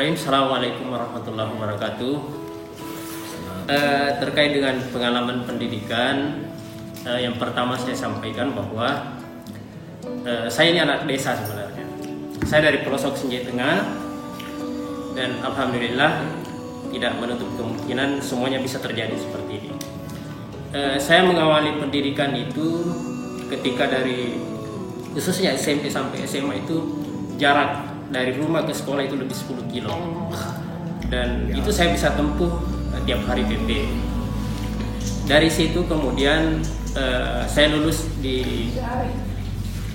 Bismillahirrahmanirrahim. Assalamualaikum warahmatullahi wabarakatuh. Terkait dengan pengalaman pendidikan, yang pertama saya sampaikan bahwa saya ini anak desa sebenarnya. Saya dari pelosok Sinjai Tengah, dan alhamdulillah tidak menutup kemungkinan semuanya bisa terjadi seperti ini. Saya mengawali pendidikan itu ketika dari khususnya SMP sampai SMA itu jarak dari rumah ke sekolah itu lebih 10 kilo, dan itu saya bisa tempuh tiap hari PP. Dari situ kemudian saya lulus di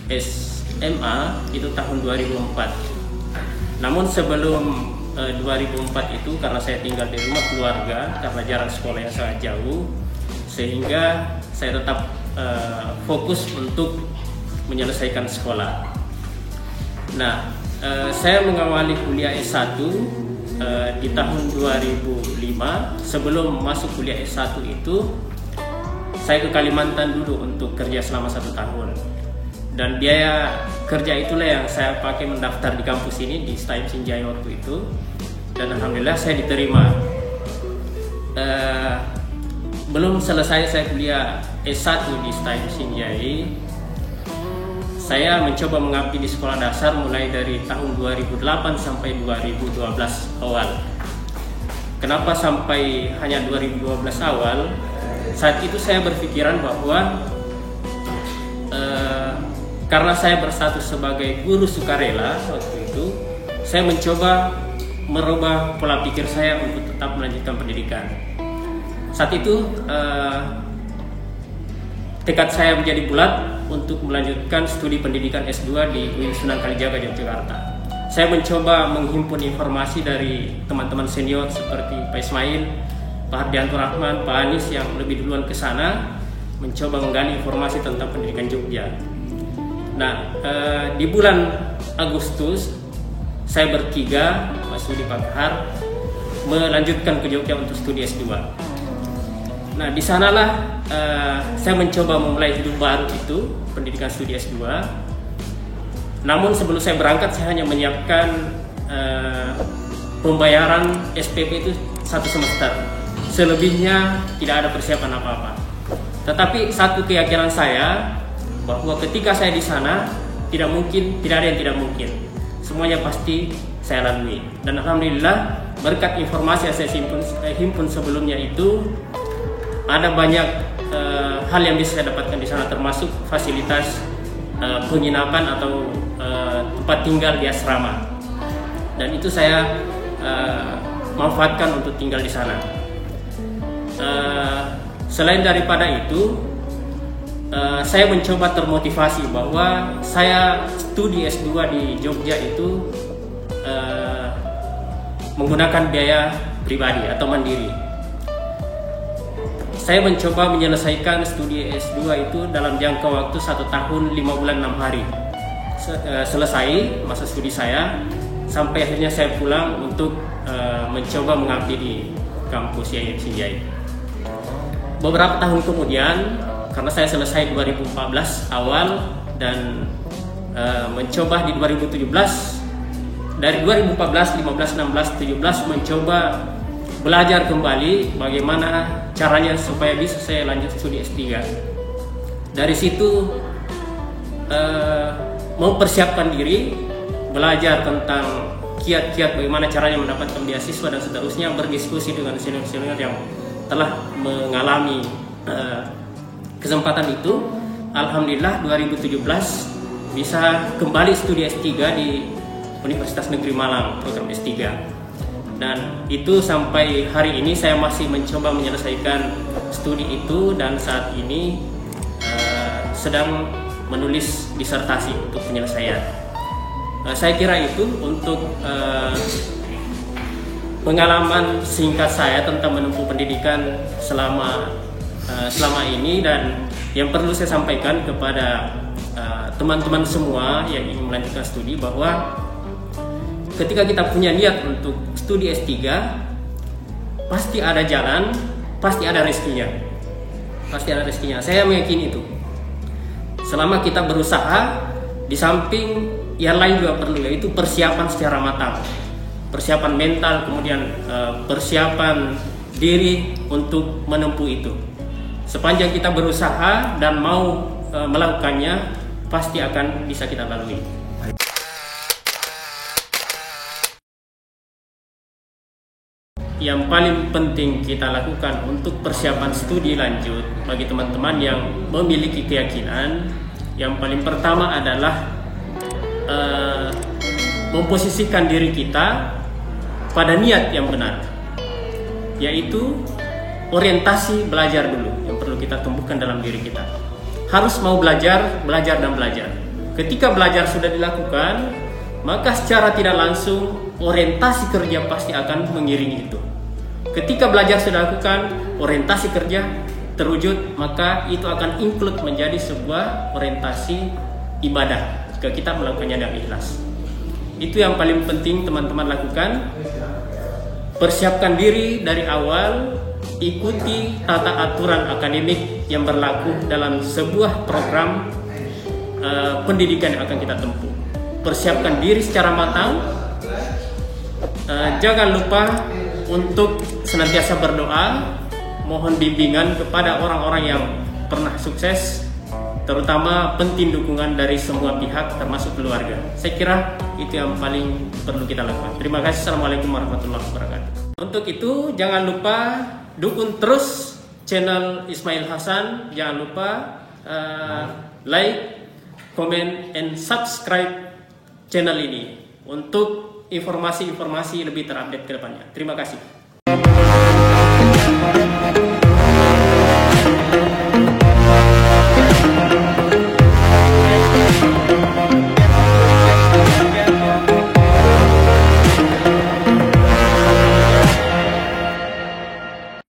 SMA itu tahun 2004. Namun sebelum 2004 itu, karena saya tinggal di rumah keluarga karena jarak sekolah yang sangat jauh, sehingga saya tetap fokus untuk menyelesaikan sekolah. Nah, saya mengawali kuliah S1 di tahun 2005. Sebelum masuk kuliah S1 itu, saya ke Kalimantan dulu untuk kerja selama 1 tahun. Dan biaya kerja itulah yang saya pakai mendaftar di kampus ini, di STAIM Sinjai waktu itu. Dan alhamdulillah saya diterima. Belum selesai saya kuliah S1 di STAIM Sinjai, saya mencoba mengabdi di sekolah dasar mulai dari tahun 2008 sampai 2012 awal. Kenapa sampai hanya 2012 awal? Saat itu saya berpikiran bahwa karena saya berstatus sebagai guru sukarela waktu itu, saya mencoba merubah pola pikir saya untuk tetap melanjutkan pendidikan. Saat itu tekad saya menjadi bulat untuk melanjutkan studi pendidikan S2 di UIN Sunan Kalijaga, Yogyakarta. Saya mencoba menghimpun informasi dari teman-teman senior seperti Pak Ismail, Pak Hardianto Rahman, Pak Anis yang lebih duluan ke sana, mencoba menggali informasi tentang pendidikan Jogja. Nah, di bulan Agustus saya bertiga, Mas Sudi, Pak Kahar, melanjutkan ke Jogja untuk studi S2. Nah, di sanalah saya mencoba memulai hidup baru itu, pendidikan studi S2. Namun sebelum saya berangkat, saya hanya menyiapkan pembayaran SPP itu 1 semester. Selebihnya tidak ada persiapan apa-apa. Tetapi satu keyakinan saya bahwa ketika saya di sana tidak ada yang tidak mungkin. Semuanya pasti saya lalui. Dan alhamdulillah berkat informasi yang saya himpun sebelumnya itu, ada banyak hal yang bisa saya dapatkan di sana, termasuk fasilitas penginapan atau tempat tinggal di asrama, dan itu saya manfaatkan untuk tinggal di sana. Selain daripada itu, saya mencoba termotivasi bahwa saya studi S2 di Jogja itu menggunakan biaya pribadi atau mandiri. Saya mencoba menyelesaikan studi S2 itu dalam jangka waktu 1 tahun 5 bulan 6 hari. Selesai masa studi saya, sampai akhirnya saya pulang untuk mencoba mengabdi di kampus YIM Sinjai. Beberapa tahun kemudian, karena saya selesai 2014 awal dan mencoba di 2017, dari 2014, 15, 16, 17 mencoba belajar kembali bagaimana caranya supaya bisa saya lanjut studi S3. Dari situ mempersiapkan diri, belajar tentang kiat-kiat bagaimana caranya mendapatkan beasiswa dan seterusnya, berdiskusi dengan senior-senior yang telah mengalami kesempatan itu. Alhamdulillah 2017 bisa kembali studi S3 di Universitas Negeri Malang, program S3. Dan itu sampai hari ini saya masih mencoba menyelesaikan studi itu, dan saat ini sedang menulis disertasi untuk penyelesaian. Saya kira itu untuk pengalaman singkat saya tentang menempuh pendidikan selama ini, dan yang perlu saya sampaikan kepada teman-teman semua yang ingin melanjutkan studi bahwa ketika kita punya niat untuk studi S3, pasti ada jalan, pasti ada rezekinya. Pasti ada rezekinya. Saya meyakini itu. Selama kita berusaha, di samping yang lain juga perlu, yaitu persiapan secara matang. persiapan mental, kemudian persiapan diri untuk menempuh itu. Sepanjang kita berusaha dan mau melakukannya, pasti akan bisa kita lalui. Yang paling penting kita lakukan untuk persiapan studi lanjut bagi teman-teman yang memiliki keyakinan, yang paling pertama adalah memposisikan diri kita pada niat yang benar, yaitu orientasi belajar dulu yang perlu kita tumbuhkan dalam diri kita. Harus mau belajar, belajar dan belajar. Ketika belajar sudah dilakukan, maka secara tidak langsung orientasi kerja pasti akan mengiringi itu. Ketika belajar sudah dilakukan, orientasi kerja terwujud, maka itu akan include menjadi sebuah orientasi ibadah jika kita melakukannya dengan ikhlas. Itu yang paling penting teman-teman lakukan. Persiapkan diri dari awal, ikuti tata aturan akademik yang berlaku dalam sebuah program pendidikan yang akan kita tempuh. Persiapkan diri secara matang. Jangan lupa untuk senantiasa berdoa, mohon bimbingan kepada orang-orang yang pernah sukses, terutama penting dukungan dari semua pihak termasuk keluarga. Saya kira itu yang paling perlu kita lakukan. Terima kasih. Assalamualaikum warahmatullahi wabarakatuh. Untuk itu jangan lupa dukung terus channel Ismail Hasan. Jangan lupa like, comment, and subscribe channel ini untuk informasi-informasi lebih terupdate ke depannya. Terima kasih.